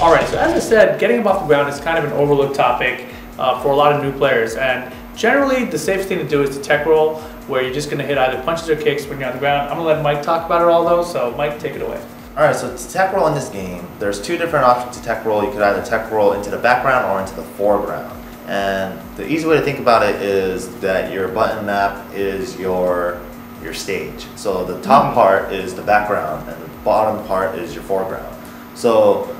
All right, so as I said, getting him off the ground is kind of an overlooked topic for a lot of new players. And generally, the safest thing to do is to tech roll, where you're just going to hit either punches or kicks when you're on the ground. I'm going to let Mike talk about it all, though, so Mike, take it away. All right, so to tech roll in this game, there's two different options to tech roll. You could either tech roll into the background or into the foreground. And the easy way to think about it is that your button map is your stage. So the top part is the background and the bottom part is your foreground. So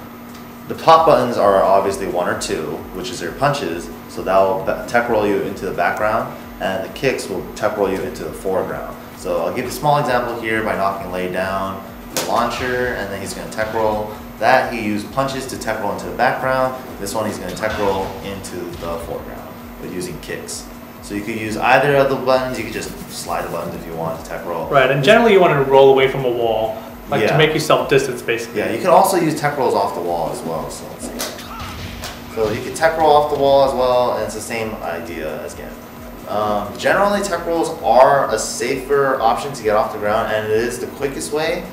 the top buttons are obviously 1 or 2, which is your punches. So that will tech roll you into the background, and the kicks will tech roll you into the foreground. So I'll give you a small example here by knocking Lei down, the launcher, and then he's going to tech roll. That he used punches to tech roll into the background. This one he's going to tech roll into the foreground with using kicks. So you could use either of the buttons. You could just slide the buttons if you want to tech roll. Right, and generally you want to roll away from a wall, like to make yourself distance, basically. Yeah, you can also use tech rolls off the wall as well. So let's see. So you can tech roll off the wall as well, and it's the same idea as again. Generally, tech rolls are a safer option to get off the ground, and it is the quickest way.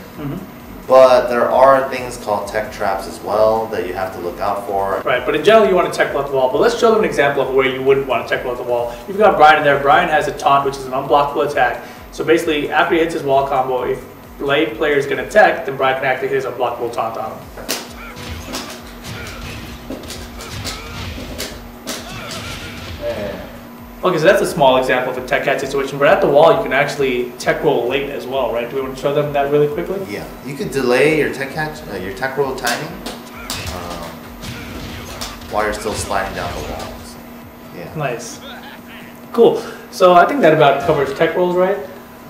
But there are things called tech traps as well that you have to look out for. Right, but in general you want to tech roll off the wall. But let's show them an example of where you wouldn't want to tech roll off the wall. You've got Brian in there. Brian has a taunt, which is an unblockable attack. So basically, after he hits his wall combo, if Lei player is going to tech, then Brian can activate his unblockable taunt on him. Okay, so that's a small example of a tech catch situation, but at the wall you can actually tech roll late as well, right? Do we want to show them that really quickly? Yeah, you could delay your tech catch, your tech roll timing while you're still sliding down the walls. Yeah. Nice. Cool. So I think that about covers tech rolls, right?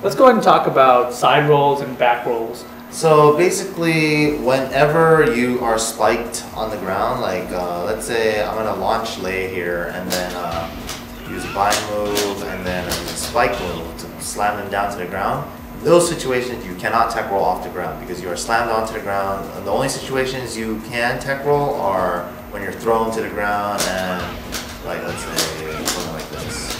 Let's go ahead and talk about side rolls and back rolls. So basically, whenever you are spiked on the ground, like let's say I'm gonna launch Lei here and then use a bind move and then a spike move to slam them down to the ground. In those situations, you cannot tech roll off the ground because you are slammed onto the ground. And the only situations you can tech roll are when you're thrown to the ground and, like, let's say something like this.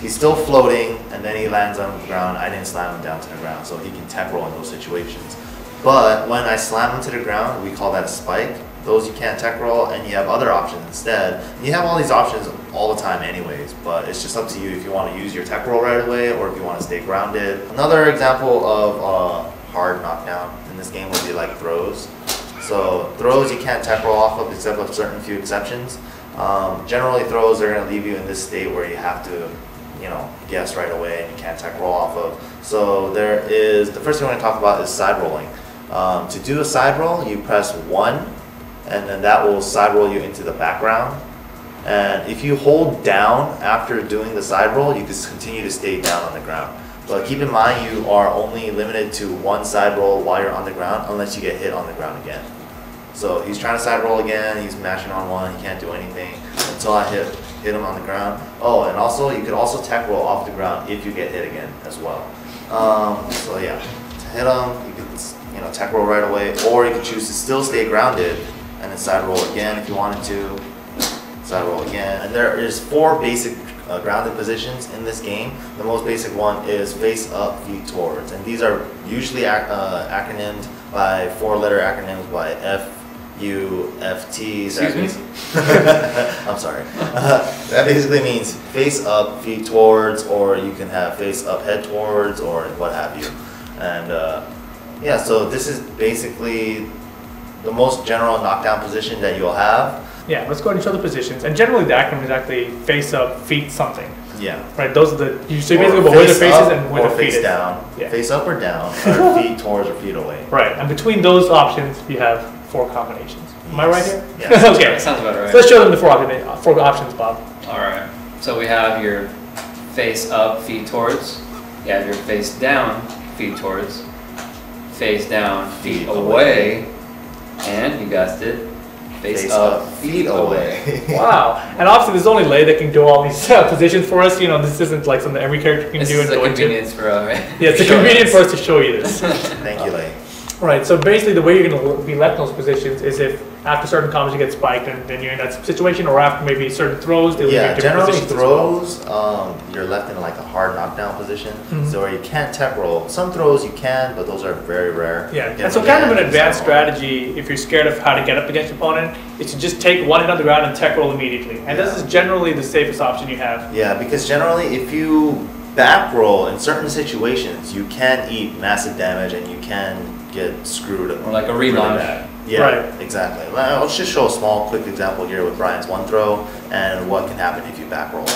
He's still floating and then he lands on the ground. I didn't slam him down to the ground, so he can tech roll in those situations. But when I slam him to the ground, we call that a spike. Those you can't tech roll, and you have other options instead. You have all these options all the time anyways, but it's just up to you if you want to use your tech roll right away or if you want to stay grounded. Another example of hard knockdown in this game would be like throws. So throws you can't tech roll off of except with certain few exceptions. Generally throws are going to leave you in this state where you have to, you know, guess right away and you can't tech roll off of. So there is, the first thing we're going to talk about is side rolling. To do a side roll, you press 1 and then that will side roll you into the background. And if you hold down after doing the side roll, you can continue to stay down on the ground. But keep in mind, you are only limited to 1 side roll while you're on the ground unless you get hit on the ground again. So he's trying to side roll again, he's mashing on 1, he can't do anything until I hit him on the ground. Oh, and also you could also tech roll off the ground if you get hit again as well. So yeah, to hit him, you can tech roll right away, or you can choose to still stay grounded and then side roll again if you wanted to. Side roll again. And there is 4 basic grounded positions in this game. The most basic one is face up, feet towards. And these are usually acronymed by 4-letter acronyms by FUFT. Excuse me? I'm sorry. That basically means face up, feet towards, or you can have face up, head towards, or what have you. And yeah, so this is basically the most general knockdown position that you'll have. Yeah, let's go ahead and show the positions. And generally the acronym is actually face up, feet something. Yeah. Right, those are the, so basically where the face is and where the feet is. Face down. Yeah. Face up or down, or feet towards or feet away. Right, and between those options you have 4 combinations. Am I right here? Yes. Okay. Sounds about right. So let's show them the 4 options, Bob. Alright, so we have your face up, feet towards. You have your face down, feet towards. Face down, feet away. And you guessed it, face up, feet away. Wow. And obviously there's only Lei that can do all these positions for us. You know, this isn't like something every character can do. This is a convenience for us, right? Yeah, it's a convenience for us to show you this. Thank you, Lei. Right, so basically the way you're going to be left in those positions is if after certain combos you get spiked and then you're in that situation, or after maybe certain throws, they leave you in different generally positions as well. throws, you're left in like a hard knockdown position, so where you can't tech roll. Some throws you can, but those are very rare. Yeah, and so kind of an advanced strategy, if you're scared of how to get up against your opponent, is to just take one hit on the ground and tech roll immediately. And this is generally the safest option you have. Yeah, because generally if you back roll in certain situations, you can eat massive damage and you can get screwed. Or like a relaunch. Really yeah, right. Exactly. Let's just show a small, quick example here with Brian's one throw and what can happen if you back roll.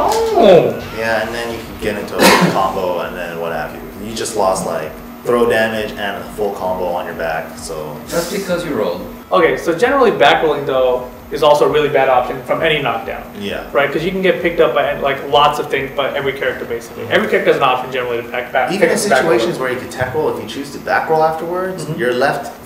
Oh! Yeah, and then you can get into a combo and then what have you. You just lost like throw damage and a full combo on your back, so. That's because you rolled. Okay, so generally back rolling though is also a really bad option from any knockdown. Yeah. Right, because you can get picked up by like lots of things by every character basically. Every character has an option generally to back. Even in situations where you can tech roll, if you choose to back roll afterwards, you're left,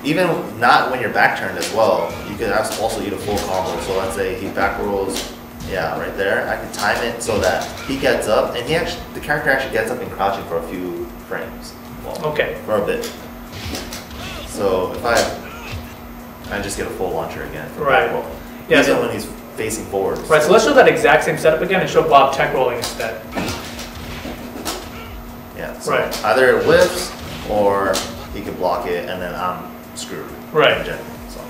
even not when you're back turned as well, you can also eat a full combo. So let's say he back rolls, yeah, right there. I can time it so that he gets up and the character actually gets up and crouching for a few frames. Well, okay. For a bit. So if I just get a full launcher again for back roll. Yeah, even when he's facing forward. Right, so let's show that exact same setup again and show Bob tech rolling instead. Yeah, so either it whiffs or he can block it and then I'm screwed. Right. So.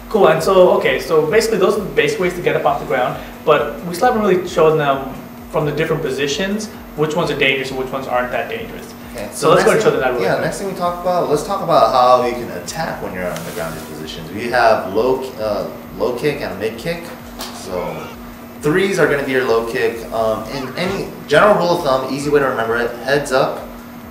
Cool, and so, okay, so basically those are the basic ways to get up off the ground, but we still haven't really shown them from the different positions, which ones are dangerous and which ones aren't that dangerous. Okay, so let's go and show them that really quick. Next thing we talk about, let's talk about how you can attack when you're on the grounded positions. We have low kick and mid kick. So threes are going to be your low kick. In any general rule of thumb, easy way to remember it, heads up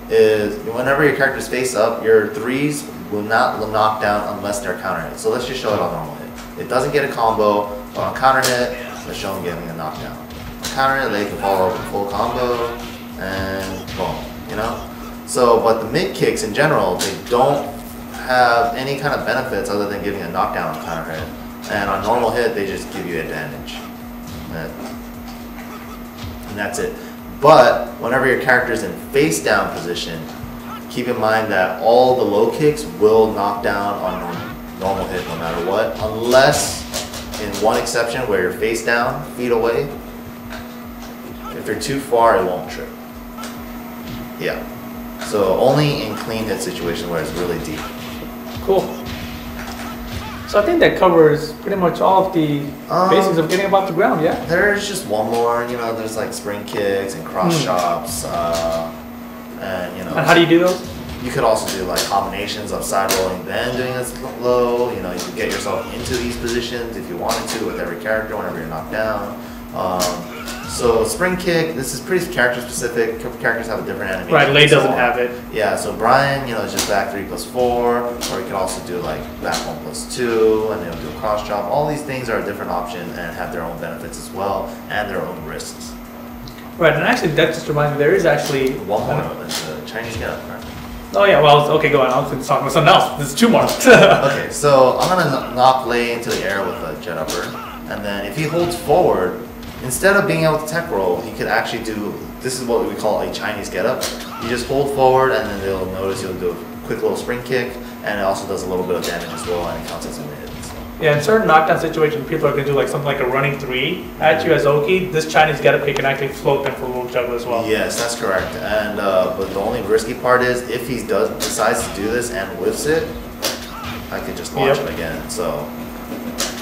is whenever your character's face up, your threes will not knock down unless they're counter hit. So let's just show it on normal hit. It doesn't get a combo, but on counter hit, let's show them getting a knockdown. On counter hit, they can follow up with a full combo, and boom, you know? So, but the mid kicks in general, they don't have any kind of benefits other than giving a knockdown on counter hit. And on normal hit, they just give you advantage. And that's it. But whenever your character is in face down position, keep in mind that all the low kicks will knock down on normal hit no matter what, unless in one exception where you're face down, feet away. If you're too far, it won't trip. Yeah. So only in clean hit situations where it's really deep. Cool. So I think that covers pretty much all of the basics of getting above the ground, yeah? There's just one more, you know, there's like spring kicks and cross chops, and you know. And how do you do those? You could also do like combinations of side rolling then doing this low, you know, you could get yourself into these positions if you wanted to with every character whenever you're knocked down. So spring kick, this is pretty character specific. Characters have a different animation. Right, Lei doesn't have it. Yeah, so Brian, you know, is just back 3+4, or you can also do like back 1+2, and they'll do a cross chop. All these things are a different option and have their own benefits as well, and their own risks. Right, and actually that just reminds me, there is actually one more, that's the Chinese get up, right? Oh yeah, well, okay, go on. I was talking about something else. There's two more. Okay, so I'm gonna knock Lei into the air with a jet upper, and then if he holds forward, instead of being able to tech roll, he could actually do, this is what we call a Chinese get up. You just hold forward and then they'll notice you'll do a quick little spring kick, and it also does a little bit of damage as well, and it counts as a hit. So. Yeah, in certain knockdown situations, people are going to do like something like a running 3 at you as Oki. This Chinese get up kick can actually float them for a little juggle as well. Yes, that's correct. And but the only risky part is if he decides to do this and whiffs it, I could just launch him again. So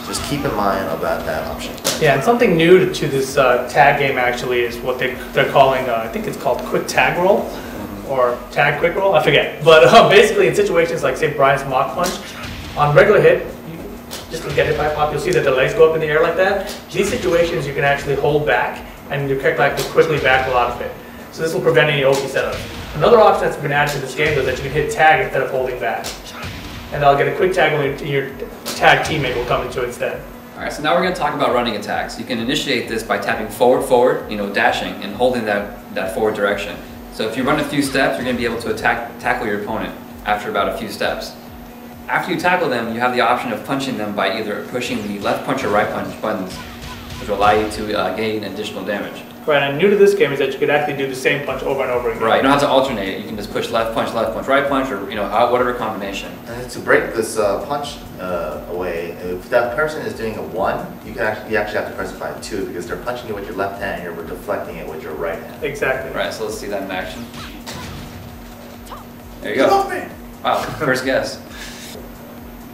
just keep in mind about that option. Yeah, and something new to this tag game actually is what they're calling, I think it's called quick tag roll, or tag quick roll, I forget. But basically in situations like say Brian's mock punch, on regular hit, just to get hit by a pop, you'll see that the legs go up in the air like that. These situations you can actually hold back, and your character can quickly back a lot of it. So this will prevent any Oki setup. Another option that's been added to this game is that you can hit tag instead of holding back. And I'll get a quick tag when your tag teammate will come into it instead. Alright, so now we're going to talk about running attacks. You can initiate this by tapping forward, you know, dashing, and holding that forward direction. So if you run a few steps, you're going to be able to tackle your opponent after about a few steps. After you tackle them, you have the option of punching them by either pushing the left punch or right punch buttons, which will allow you to gain additional damage. Right, and new to this game is that you could actually do the same punch over and over again. Right, you don't have to alternate. You can just push left punch, right punch, or whatever combination. And to break this punch away, if that person is doing a 1, you actually have to press it by 2 because they're punching you with your left hand and you're deflecting it with your right hand. Exactly. Right, so let's see that in action. There you go. Wow, first guess.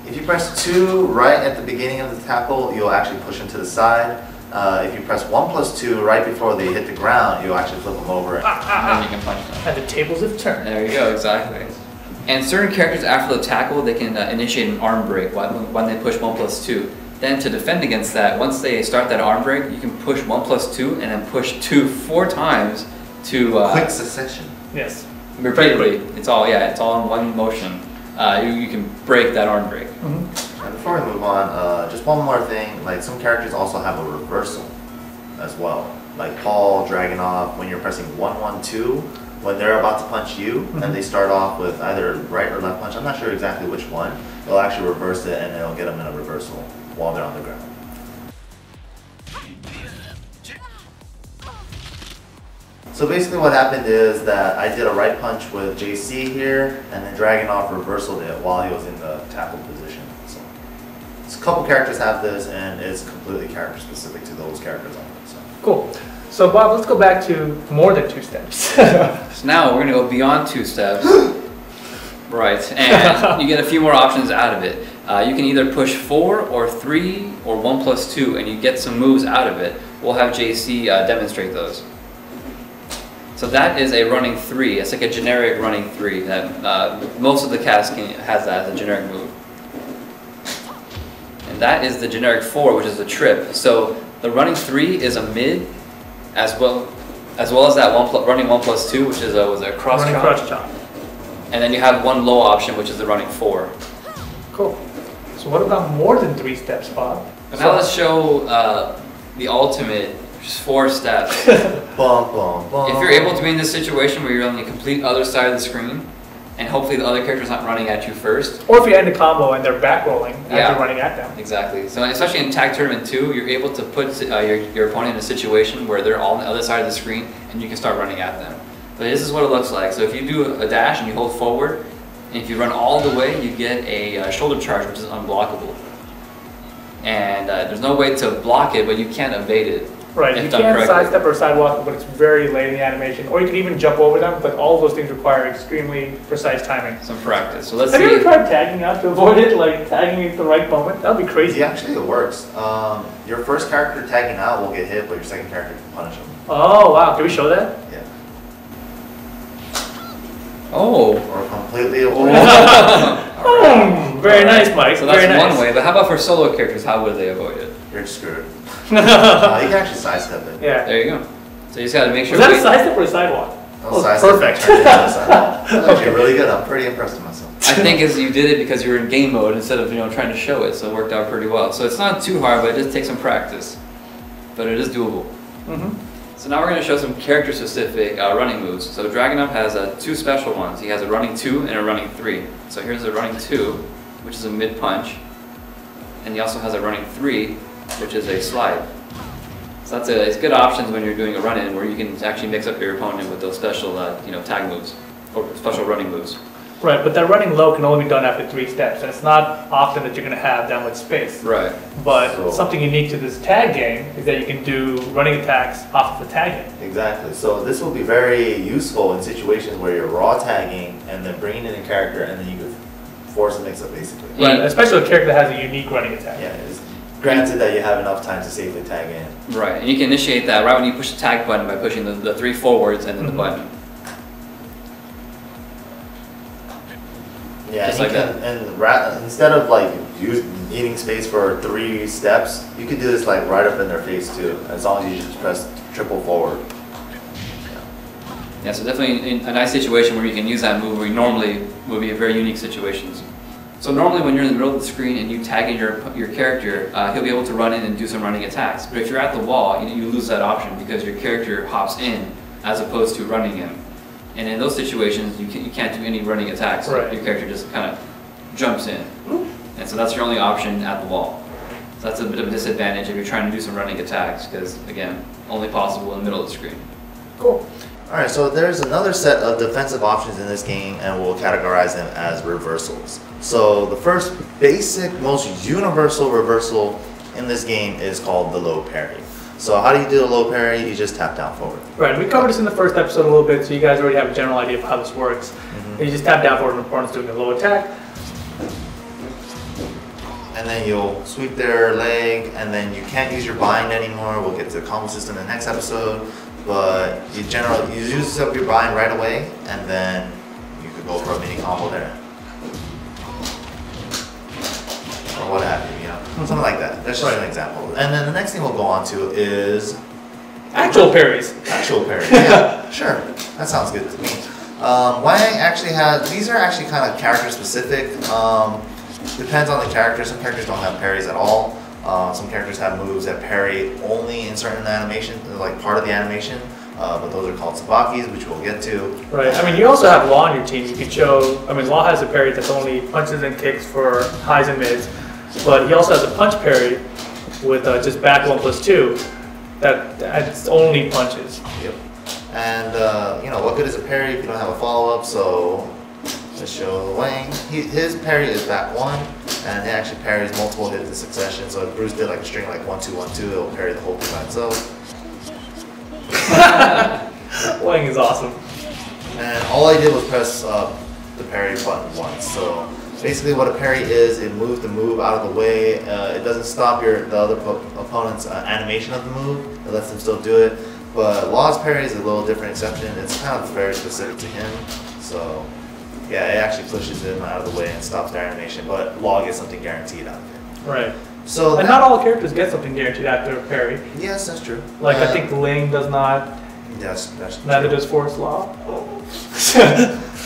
If you press 2 right at the beginning of the tackle, you'll actually push them to the side. If you press 1 plus 2 right before they hit the ground, you'll actually flip them over. And then you can punch them. And the tables have turned. There you go, exactly. And certain characters after the tackle, they can initiate an arm break when they push 1 plus 2. Then to defend against that, once they start that arm break, you can push 1 plus 2 and then push 2 4 times to... quick succession. Yes. Repeatedly. It's all in one motion. You can break that arm break. And before we move on, just one more thing. Like some characters also have a reversal as well. Like Paul, Dragunov, when you're pressing 1 1 2, when they're about to punch you, and they start off with either right or left punch. I'm not sure exactly which one. They'll actually reverse it, and it'll get them in a reversal while they're on the ground. So basically what happened is that I did a right punch with JC here, and then Dragunov reversaled it while he was in the tackle position. So a couple characters have this, and it's completely character specific to those characters only. So. Cool. So Bob, let's go back to more than 2 steps. So now we're going to go beyond 2 steps. Right, and you get a few more options out of it. You can either push 4 or 3 or 1 plus 2, and you get some moves out of it. We'll have JC demonstrate those. So that is a running 3. It's like a generic running 3 that most of the cast has that as a generic move. And that is the generic 4, which is a trip. So the running 3 is a mid, as well as that running 1 plus 2, which is a cross running chop. cross chop. And then you have one low option, which is the running 4. Cool. So what about more than 3 steps, Bob? But now let's show the ultimate, which is 4 steps. Bum, bum, bum. If you're able to be in this situation where you're on the complete other side of the screen, and hopefully the other character's not running at you first. Or if you end a combo and they're back rolling as you're running at them. Exactly. So especially in Tag Tournament 2, you're able to put your opponent in a situation where they're all on the other side of the screen and you can start running at them. But this is what it looks like. So if you do a dash and you hold forward, and if you run all the way, you get a shoulder charge, which is unblockable. And there's no way to block it, but you can't evade it. Right, you can't sidestep or sidewalk, but it's very late in the animation. Or you can even jump over them, but all of those things require extremely precise timing. Some practice. So let's Have see. you ever tried tagging out to avoid it, like tagging at the right moment? That would be crazy. Yeah, actually it works. Your first character tagging out will get hit, but your second character can punish him. Oh, wow. Can we show that? Yeah. Oh. Or completely avoid. Very nice, Mike. So that's very nice. one way, but how about for solo characters, how would they avoid it? You're screwed. You can actually sidestep it. Yeah. There you go. So you just gotta make sure. Was that a sidestep or a sidewalk? Oh, perfect. That's actually really good. I'm pretty impressed with myself. I think is you did it because you were in game mode instead of trying to show it, so it worked out pretty well. So it's not too hard, but it does take some practice. But it is doable. So now we're going to show some character-specific running moves. So Dragunov has 2 special ones. He has a running 2 and a running 3. So here's a running 2, which is a mid punch, and he also has a running 3, which is a slide. So it's good options when you're doing a run-in where you can actually mix up your opponent with those special tag moves or special running moves. Right, but that running low can only be done after 3 steps, and it's not often that you're going to have that much space. Right. But something unique to this tag game is that you can do running attacks off of the tagging. Exactly. So this will be very useful in situations where you're raw tagging and then bringing in a character, and then you can force a mix-up basically. Right, especially a character that has a unique running attack. Yeah. It's granted that you have enough time to safely tag in. Right, and you can initiate that right when you push the tag button by pushing the 3 forwards and then the button. Yeah, just and like and instead of like needing space for 3 steps, you can do this like right up in their face too, as long as you just press triple forward. Yeah, so definitely a nice situation where you can use that move where you normally would be a very unique situations. So normally when you're in the middle of the screen and you tag in your character, he'll be able to run in and do some running attacks. But if you're at the wall, you lose that option because your character hops in as opposed to running in. And in those situations, you can't do any running attacks. Right. Your character just kind of jumps in. And so that's your only option at the wall. So that's a bit of a disadvantage if you're trying to do some running attacks, because again, only possible in the middle of the screen. Cool. Alright, so there's another set of defensive options in this game, and we'll categorize them as reversals. So the first basic, most universal reversal in this game is called the low parry. So how do you do the low parry? You just tap down forward. Right, we covered this in the first episode a little bit, so you guys already have a general idea of how this works. You just tap down forward when the opponent's doing a low attack. And then you'll sweep their leg, and then you can't use your bind anymore. We'll get to the combo system in the next episode. But you use up your bind right away, and then you could go for a mini combo there. Or what have you, something like that. That's just an example. And then the next thing we'll go on to is actual parries. Actual parries, yeah, sure. That sounds good to me. Wang actually has, these are actually kind of character specific. Depends on the character. Some characters don't have parries at all. Some characters have moves that parry only in certain animation, like part of the animation. But those are called sabakis, which we'll get to. Right. I mean, you also have Law on your team. You could show. I mean, Law has a parry that's only punches and kicks for highs and mids, but he also has a punch parry with just back 1+2. That's only punches. Yep. And what good is a parry if you don't have a follow up? So let's show Wang. His parry is back 1, and he actually parries multiple hits in succession. So if Bruce did like a string like 1-2-1-2, it'll parry the whole thing by itself. Wang is awesome. And all I did was press the parry button once. So basically what a parry is, it moves the move out of the way. It doesn't stop the other opponent's animation of the move. It lets them still do it. But Law's parry is a little different exception. It's kind of very specific to him. So yeah, it actually pushes him out of the way and stops their animation. But Law gets something guaranteed out of it. Right. So and not all characters get something guaranteed after a parry. Yes, that's true. Like I think Ling does not. Yes, that's true. Neither does Force Law.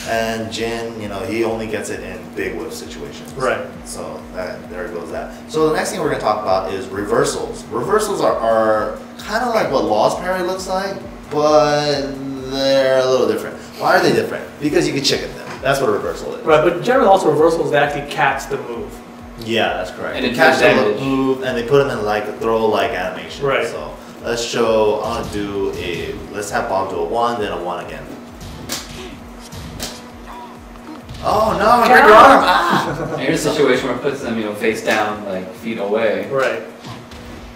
And Jin, he only gets it in big whip situations. Right. So there goes that. So the next thing we're going to talk about is reversals. Reversals are kind of like what Law's parry looks like, but they're a little different. Why are they different? Because you can chicken them. That's what a reversal is. Right, but generally also reversals, they actually catch the move. Yeah, that's correct. And they it catch does the move, and they put them in like a throw-like animation. Right. So let's show, let's have Bob do a 1, then a 1 again. Oh no, I grabbed your arm! Ah! Here's a situation where it puts them, face down, like feet away. Right.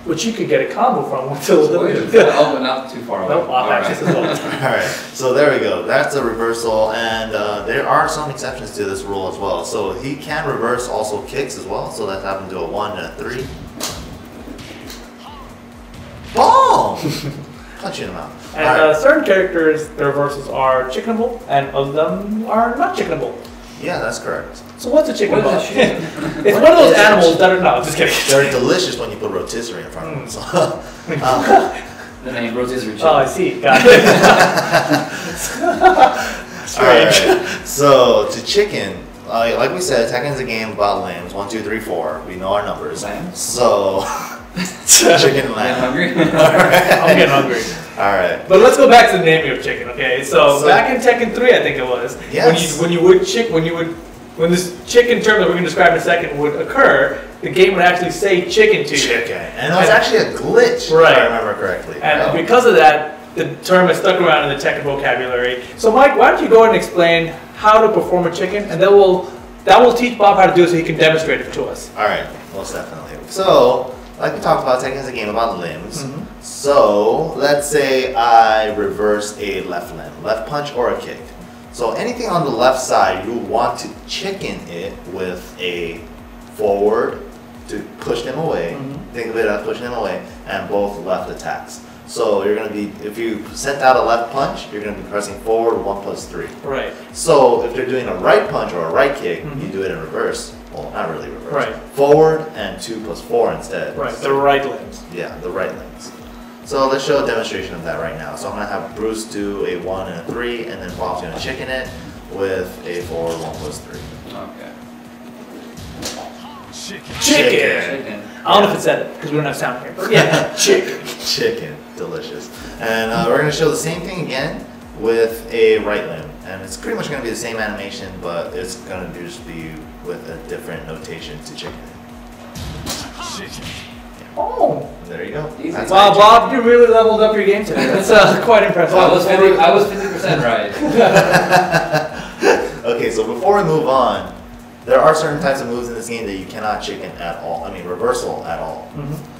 Which you could get a combo from until Oh, but not too far away. Nope, off axis as well. Alright, so there we go. That's a reversal, and there are some exceptions to this rule as well. So he can reverse also kicks as well, so let's have him do a 1 and a 3. Boom! Punch you in the mouth. And certain characters, the reversals are chickenable, and other of them are not chickenable. Yeah, that's correct. So what's a chicken What ball? is It's one of those animals that are no, just kidding. They're delicious when you put rotisserie in front of them. So, The name rotisserie chicken. Oh, I see. Got it. Strange. Alright, so to chicken, like we said, Tekken's a game about limbs. 1, 2, 3, 4. We know our numbers. Lambs? So chicken and I'm lamb. hungry. I'm getting hungry. Alright. But let's go back to the naming of chicken, okay? So back in Tekken 3, I think it was, Yes. when this chicken term that we're going to describe in a second would occur, the game would actually say chicken to you. Chicken. And it was actually a glitch, Right. if I remember correctly. And because of that, the term has stuck around in the Tekken vocabulary. So Mike, why don't you go ahead and explain how to perform a chicken, and that will teach Bob how to do it so he can demonstrate it to us. Alright, most definitely. So, like we talked about, Tekken's a game about limbs. Mm-hmm. So, let's say I reverse a left limb, left punch or a kick. So anything on the left side, you want to chicken it with a forward to push them away. Mm-hmm. Think of it as pushing them away, and both left attacks. So you're going to be, if you sent out a left punch, you're going to be pressing forward 1+3. Right. So if they're doing a right punch or a right kick, Mm-hmm. you do it in reverse. Well, not really reverse. Right. Forward and 2+4 instead. Right, the right limbs. Yeah, the right limbs. So let's show a demonstration of that right now. So I'm going to have Bruce do a 1 and a 3, and then Bob's going to chicken it with a forward 1+3. Okay. Chicken! Chicken. I don't know if it said it, because we don't have sound here. But yeah, chicken. Chicken. Delicious. And we're going to show the same thing again with a right limb. And it's pretty much going to be the same animation, but it's going to just be with a different notation to chicken it. Oh. There you go. Easy. That's Wow, how you Bob, you really leveled up your game today. That's quite impressive. I was 50% right. Okay, so before we move on, there are certain types of moves in this game that you cannot chicken at all. I mean, reversal at all.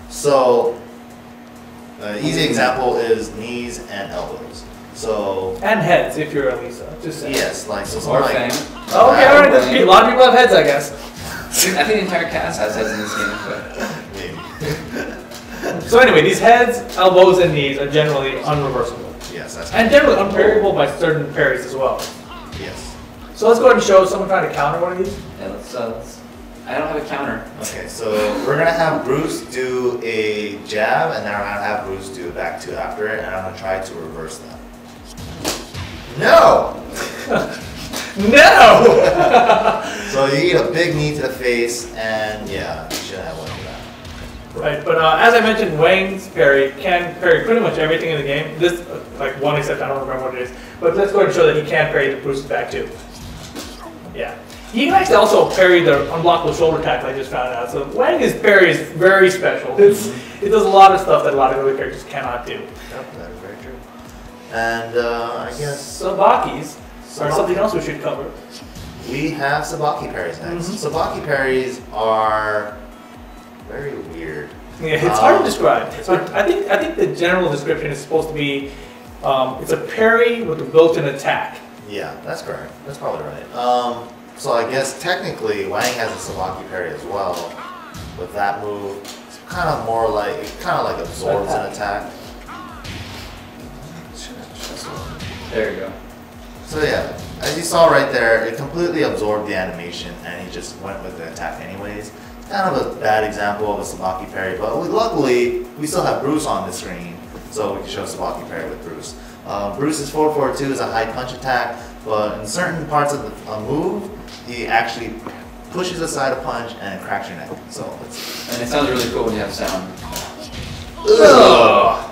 So, easy example is knees and elbows. So And heads, if you're Elisa. Just saying. yes, like so. Or Something like, fang. Oh, okay, all right. A lot of people have heads, I guess. I think the entire cast has heads in this game. But maybe. So anyway, these heads, elbows, and knees are generally unreversible. Yes, that's And generally unparryable by certain parries as well. yes. So let's go ahead and show someone trying to counter one of these. yeah, let's. I don't have a counter. Okay, so we're gonna have Bruce do a jab, and then I'm gonna have Bruce do a back two after it, and I'm gonna try to reverse that. No! No! So you eat a big knee to the face, and yeah, you should have one of that. Right, but as I mentioned, Wang's parry can parry pretty much everything in the game. This, like one except I don't remember what it is. But let's go ahead and show that he can parry the Bruce's back too. Yeah. He can actually also parry the unblockable shoulder tackle I just found out. So Wang's parry is very special. It does a lot of stuff that a lot of other characters cannot do. Yep, that is very true. And I guess Sabaki's are something else we should cover. we have Sabaki parries next. Sabaki parries are very weird. Yeah, it's hard to describe. But I think the general description is supposed to be it's a parry with a built-in attack. Yeah, that's correct. That's probably right. So I guess technically Wang has a Sabaki parry as well. With that move, it's kind of more like it kind of like absorbs an attack. There you go. So yeah, as you saw right there, it completely absorbed the animation, and he just went with the attack anyways. It's kind of a bad example of a Sabaki parry, but luckily we still have Bruce on the screen, so we can show Sabaki parry with Bruce. Bruce's 442 is a high punch attack, but in certain parts of the move, he actually pushes aside a punch and cracks your neck. So it's And it sounds really cool when you have sound. Ugh.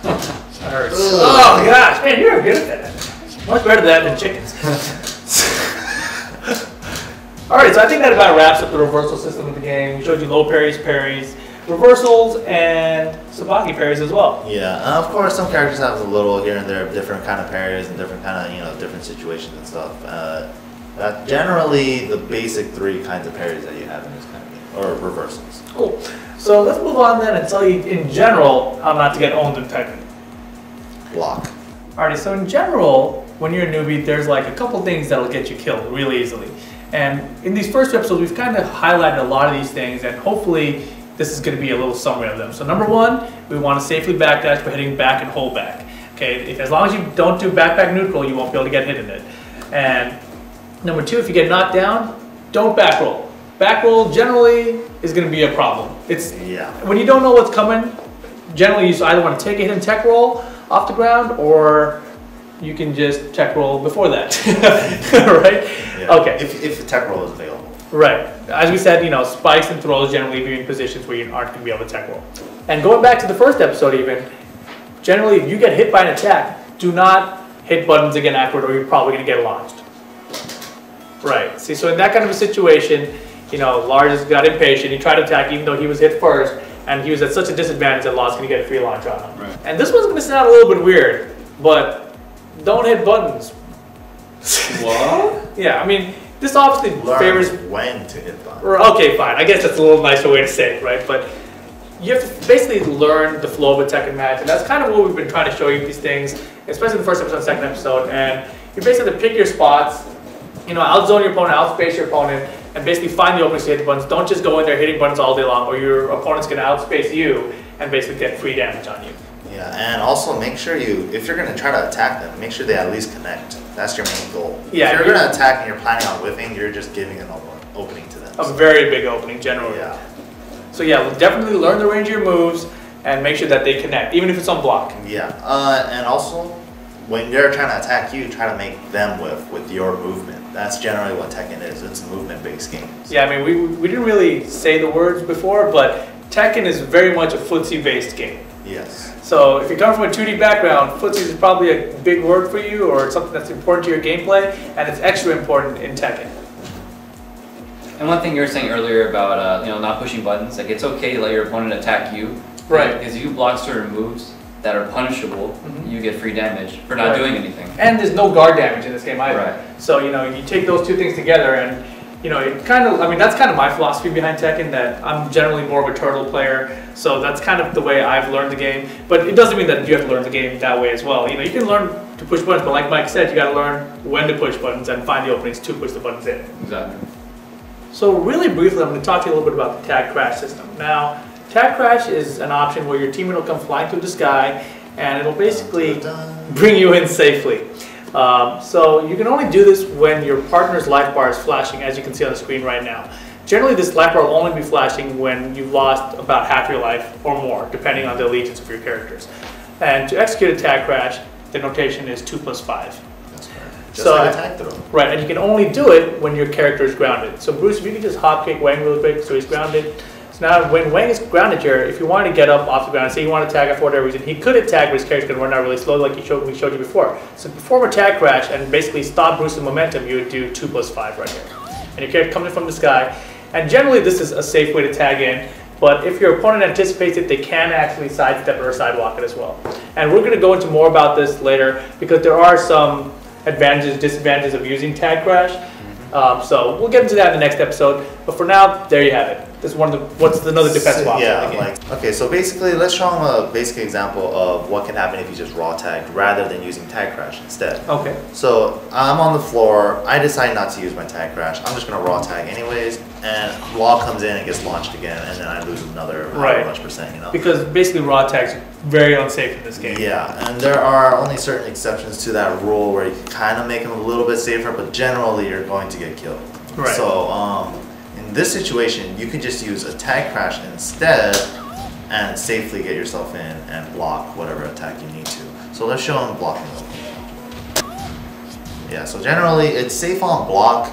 That hurts. Oh gosh, man, you're good at that. Much better at that than chickens. Alright, so I think that about wraps up the reversal system of the game. We showed you low parries, reversals, and Sabaki parries as well. yeah. Of course, some characters have a little here and there of different kind of parries and different kind of different situations and stuff. That's generally the basic three kinds of parries that you have in this kind of game, or reversals. Cool. So let's move on then and tell you in general how not to get owned in Tekken. Block. Alrighty, so in general, when you're a newbie, there's like a couple things that'll get you killed really easily. And in these first episodes, we've kind of highlighted a lot of these things, and hopefully this is going to be a little summary of them. So number one, we want to safely backdash by hitting back and hold back. Okay, as long as you don't do back neutral, you won't be able to get hit in it. And number two, if you get knocked down, don't back roll. Back roll generally is going to be a problem. When you don't know what's coming, generally you either want to take a hidden tech roll off the ground, or you can just tech roll before that, right? Yeah. Okay. If the tech roll is available. Right. As we said, spikes and throws generally leave you in positions where you aren't going to be able to tech roll. And going back to the first episode even, generally if you get hit by an attack, do not hit buttons again afterward, or you're probably going to get launched. Right. See, so in that kind of a situation, Lars got impatient. He tried to attack even though he was hit first, and he was at such a disadvantage that Lars going to get a free launch on him. Right. And this one's going to sound a little bit weird, but don't hit buttons. What? Yeah, I mean, this obviously favors when to hit buttons. Okay, fine. I guess that's a little nicer way to say it, right? But you have to basically learn the flow of a Tekken match, and that's kind of what we've been trying to show you these things, especially in the first episode, second episode. And you basically have to pick your spots, outzone your opponent, outspace your opponent, and basically find the openings to hit the buttons. Don't just go in there hitting buttons all day long, or your opponent's going to outspace you and basically get free damage on you. Yeah, and also make sure if you're going to try to attack them, make sure they at least connect. That's your main goal. Yeah, if you're going to attack and you're planning on whiffing, you're just giving an opening to them. A very big opening, generally. Yeah. So yeah, definitely learn the range of your moves and make sure that they connect, even if it's on block. Yeah, and also, when they're trying to attack you, try to make them whiff with your movement. That's generally what Tekken is. It's a movement-based game. Yeah, I mean, we didn't really say the words before, but Tekken is very much a footsie-based game. Yes. So if you come from a 2D background, footsies is probably a big word for you, or something that's important to your gameplay, and it's extra important in Tekken. And one thing you were saying earlier about not pushing buttons, like it's okay to let your opponent attack you. Right. Because if you block certain moves that are punishable, you get free damage for not doing anything. And there's no guard damage in this game either. Right. So, you take those two things together and, it kind of, that's kind of my philosophy behind Tekken, that I'm generally more of a turtle player. So that's kind of the way I've learned the game. But it doesn't mean that you have to learn the game that way as well. You can learn to push buttons, but like Mike said, you got to learn when to push buttons and find the openings to push the buttons in. Exactly. So really briefly, I'm going to talk to you a little bit about the tag crash system. Now, tag crash is an option where your teammate will come flying through the sky and it'll basically bring you in safely. So you can only do this when your partner's life bar is flashing, as you can see on the screen right now. Generally, this life bar will only be flashing when you've lost about half your life or more, depending on the allegiance of your characters. And to execute a tag crash, the notation is 2 + 5. That's correct. Just like a tag throw. Right, and you can only do it when your character is grounded. So Bruce, if you could just hop kick Wang really quick so he's grounded. So now when Wang is grounded here, if you want to get up off the ground, say you want to tag him for whatever reason, he could attack, but his character's going to run out really slowly like we showed you before. So to perform a tag crash and basically stop Bruce's momentum, you would do 2 + 5 right here. And your character comes in from the sky. And generally this is a safe way to tag in, but if your opponent anticipates it, they can actually sidestep or sidewalk it as well. And we're going to go into more about this later because there are some advantages, disadvantages of using tag crash. So we'll get into that in the next episode. But for now, there you have it. This is what's another defensive option. Yeah, okay, so basically, let's show them a basic example of what can happen if you just raw tag rather than using tag crash instead. Okay. So I'm on the floor. I decide not to use my tag crash. I'm just gonna raw tag anyways, and wall comes in and gets launched again, and then I lose another however much percent. Because basically raw tags are very unsafe in this game. Yeah, and there are only certain exceptions to that rule where you can kind of make them a little bit safer, but generally you're going to get killed. Right. So in this situation, you could just use a tag crash instead and safely get yourself in and block whatever attack you need to. So let's show them blocking. Yeah, so generally it's safe on block,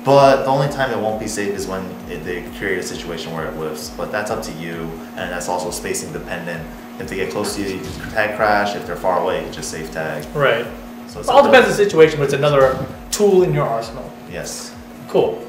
but the only time it won't be safe is when they create a situation where it whiffs. But that's up to you, and that's also spacing dependent. If they get close to you, you can tag crash. If they're far away, you can just safe tag. Right. So it all depends on the situation, but it's another tool in your arsenal. Yes. Cool.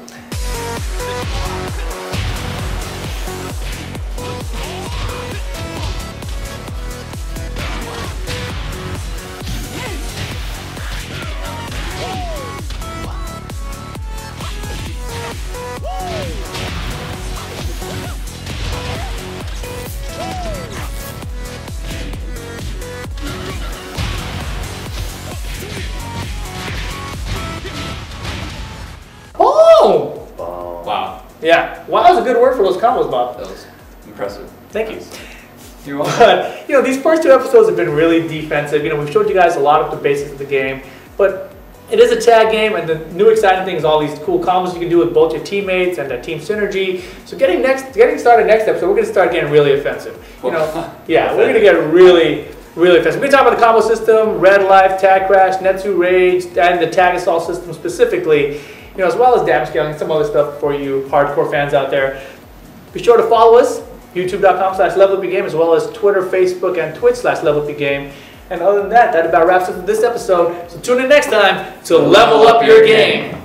Wow. Yeah. Wow is a good word for those combos, Bob. That was impressive. Thank you. You're welcome. But, these first 2 episodes have been really defensive. We've showed you guys a lot of the basics of the game, but it is a tag game, and the new exciting thing is all these cool combos you can do with both your teammates and the team synergy. So getting started next episode, we're going to start getting really offensive. Yeah, we're going to get really offensive. We're going to talk about the combo system, Red Life, Tag Crash, Netsu Rage, and the Tag Assault system specifically. As well as damage scaling and some other stuff for you hardcore fans out there. Be sure to follow us, youtube.com/levelupyourgame, as well as Twitter, Facebook, and Twitch/levelupyourgame. And other than that, that about wraps up this episode. So tune in next time to level up your game.